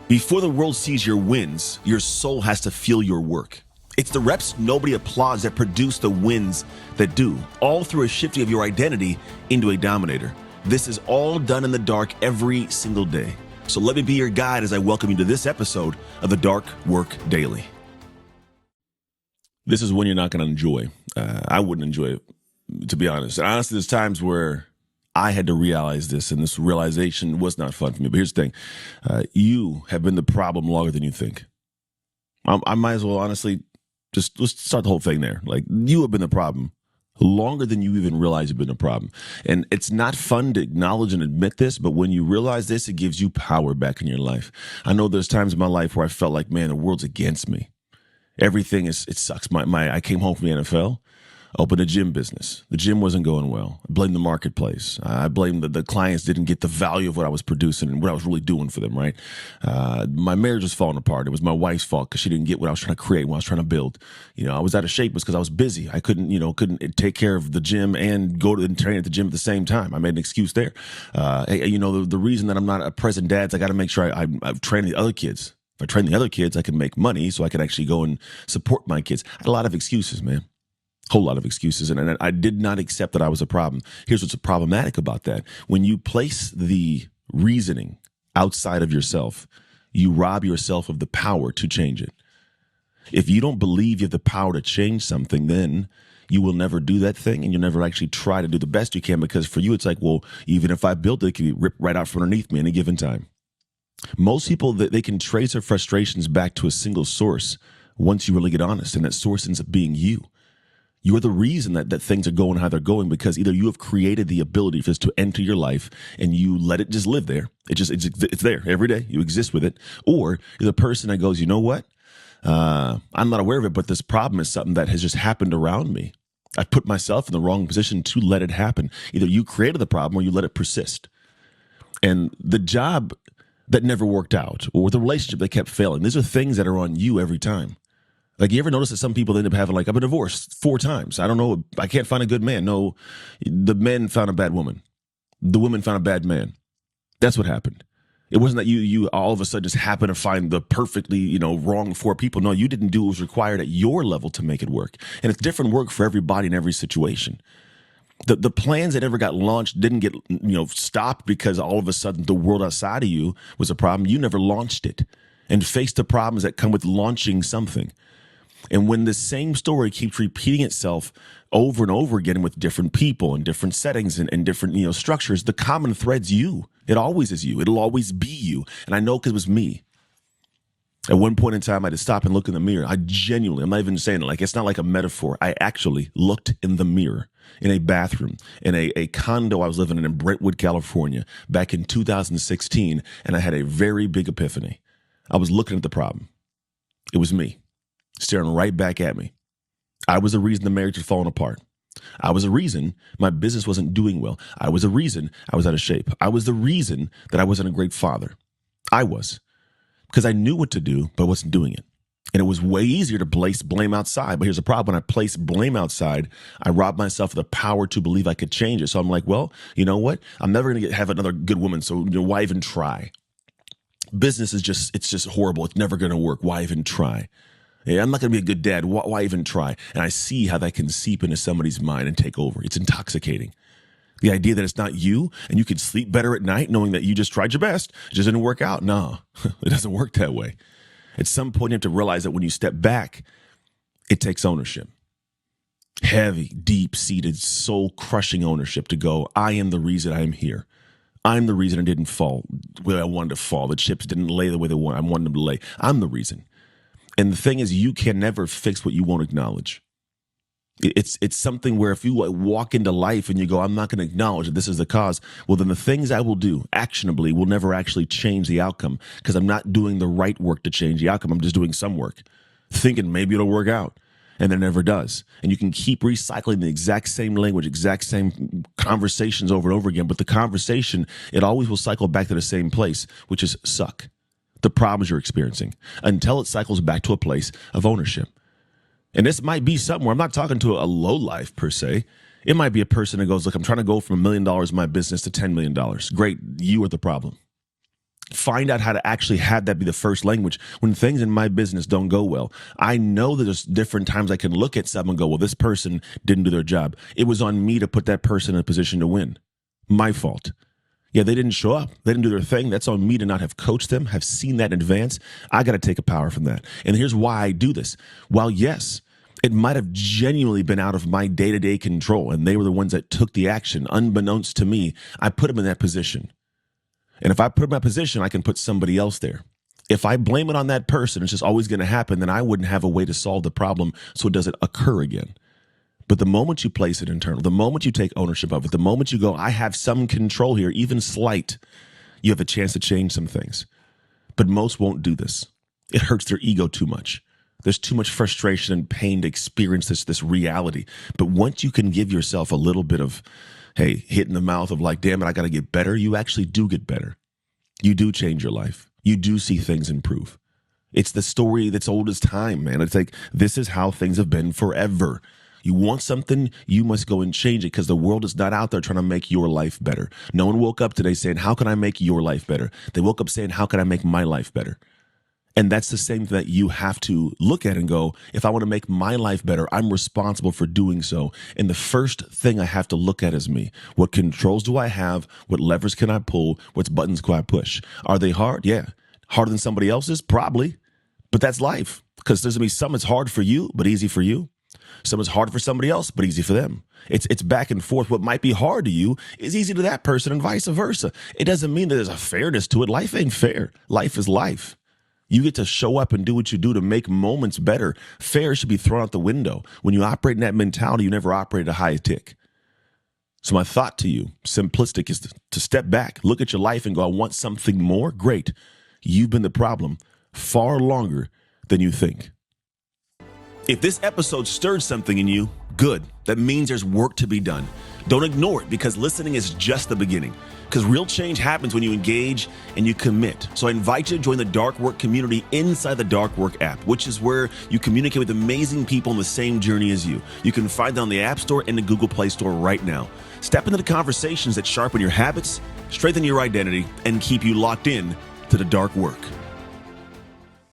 Before the world sees your wins, your soul has to feel your work. It's the reps nobody applauds that produce the wins that do, all through a shifting of your identity into a dominator. This is all done in the dark every single day. So let me be your guide as I welcome you to this episode of the Dark Work Daily. This is one you're not going to enjoy. I wouldn't enjoy it, to be honest. And honestly, there's times where I had to realize this, and this realization was not fun for me. But here's the thing. You have been the problem longer than you think. I might as well honestly let's start the whole thing there. Like, you have been the problem longer than you even realize you've been a problem. And it's not fun to acknowledge and admit this, but when you realize this, it gives you power back in your life. I know there's times in my life where I felt like, man, the world's against me. Everything it sucks. I came home from the NFL. Opened a gym business. The gym wasn't going well. I blamed the marketplace. I blamed the clients didn't get the value of what I was producing and what I was really doing for them, right? My marriage was falling apart. It was my wife's fault because she didn't get what I was trying to create, what I was trying to build. I was out of shape because I was busy. I couldn't take care of the gym and go to and train at the gym at the same time. I made an excuse there. The reason that I'm not a present dad is I got to make sure I've trained the other kids. If I train the other kids, I can make money so I can actually go and support my kids. I had a lot of excuses, man. Whole lot of excuses, and I did not accept that I was a problem. Here's what's problematic about that. When you place the reasoning outside of yourself, you rob yourself of the power to change it. If you don't believe you have the power to change something, then you will never do that thing, and you'll never actually try to do the best you can, because for you, it's like, well, even if I built it, it can be ripped right out from underneath me at any given time. Most people, they can trace their frustrations back to a single source once you really get honest, and that source ends up being you. You're the reason that things are going how they're going, because either you have created the ability for this to enter your life and you let it just live there. It's there every day. You exist with it. Or you're the person that goes, you know what? I'm not aware of it, but this problem is something that has just happened around me. I put myself in the wrong position to let it happen. Either you created the problem or you let it persist. And the job that never worked out, or the relationship that kept failing, these are things that are on you every time. Like, you ever notice that some people end up having, like, I've been divorced 4 times. I don't know. I can't find a good man. No, the men found a bad woman. The women found a bad man. That's what happened. It wasn't that you all of a sudden just happened to find the perfectly, wrong 4 people. No, you didn't do what was required at your level to make it work. And it's different work for everybody in every situation. The plans that ever got launched didn't get, stopped because all of a sudden the world outside of you was a problem. You never launched it and faced the problems that come with launching something. And when the same story keeps repeating itself over and over again with different people and different settings and different, structures, the common thread's you. It always is you. It'll always be you. And I know because it was me. At one point in time, I had to stop and look in the mirror. I'm not even saying it, it's not like a metaphor. I actually looked in the mirror in a bathroom in a condo I was living in Brentwood, California, back in 2016. And I had a very big epiphany. I was looking at the problem. It was me. Staring right back at me. I was the reason the marriage was falling apart. I was the reason my business wasn't doing well. I was the reason I was out of shape. I was the reason that I wasn't a great father. I was. Because I knew what to do, but I wasn't doing it. And it was way easier to place blame outside. But here's the problem. When I place blame outside, I robbed myself of the power to believe I could change it. So I'm like, well, you know what? I'm never going to have another good woman, so why even try? Business is just horrible. It's never going to work. Why even try? Yeah, I'm not going to be a good dad. Why even try? And I see how that can seep into somebody's mind and take over. It's intoxicating. The idea that it's not you and you can sleep better at night knowing that you just tried your best, it just didn't work out. No, it doesn't work that way. At some point, you have to realize that when you step back, it takes ownership. Heavy, deep-seated, soul-crushing ownership to go, I am the reason I am here. I'm the reason I didn't fall where I wanted to fall. The chips didn't lay the way I wanted them to lay. I'm the reason. And the thing is, you can never fix what you won't acknowledge. It's something where if you walk into life and you go, I'm not going to acknowledge that this is the cause, well, then the things I will do actionably will never actually change the outcome, because I'm not doing the right work to change the outcome. I'm just doing some work, thinking maybe it'll work out, and it never does. And you can keep recycling the exact same language, exact same conversations over and over again, but the conversation, it always will cycle back to the same place, which is suck. The problems you're experiencing, until it cycles back to a place of ownership. And this might be somewhere, I'm not talking to a low life per se. It might be a person that goes, look, I'm trying to go from $1 million in my business to $10 million. Great, you are the problem. Find out how to actually have that be the first language. When things in my business don't go well, I know that there's different times I can look at someone and go, well, this person didn't do their job. It was on me to put that person in a position to win. My fault. Yeah, they didn't show up. They didn't do their thing. That's on me to not have coached them, have seen that in advance. I got to take a power from that. And here's why I do this. While yes, it might have genuinely been out of my day-to-day control, and they were the ones that took the action, unbeknownst to me, I put them in that position. And if I put them in that position, I can put somebody else there. If I blame it on that person, it's just always going to happen, then I wouldn't have a way to solve the problem so it doesn't occur again. But the moment you place it internal, the moment you take ownership of it, the moment you go, I have some control here, even slight, you have a chance to change some things. But most won't do this. It hurts their ego too much. There's too much frustration and pain to experience this reality. But once you can give yourself a little bit of, hey, hit in the mouth of like, damn it, I got to get better, you actually do get better. You do change your life. You do see things improve. It's the story that's old as time, man. It's like, this is how things have been forever. You want something, you must go and change it because the world is not out there trying to make your life better. No one woke up today saying, how can I make your life better? They woke up saying, how can I make my life better? And that's the same thing that you have to look at and go, if I want to make my life better, I'm responsible for doing so. And the first thing I have to look at is me. What controls do I have? What levers can I pull? What buttons can I push? Are they hard? Yeah. Harder than somebody else's? Probably. But that's life. Because there's going to be some that's hard for you, but easy for you. Some is hard for somebody else, but easy for them. It's back and forth. What might be hard to you is easy to that person and vice versa. It doesn't mean that there's a fairness to it. Life ain't fair. Life is life. You get to show up and do what you do to make moments better. Fair should be thrown out the window. When you operate in that mentality, you never operate at a high tick. So my thought to you, simplistic, is to step back, look at your life and go, I want something more. Great. You've been the problem far longer than you think. If this episode stirred something in you, good. That means there's work to be done. Don't ignore it because listening is just the beginning. Because real change happens when you engage and you commit. So I invite you to join the Dark Work community inside the Dark Work app, which is where you communicate with amazing people on the same journey as you. You can find it on the App Store and the Google Play Store right now. Step into the conversations that sharpen your habits, strengthen your identity, and keep you locked in to the Dark Work.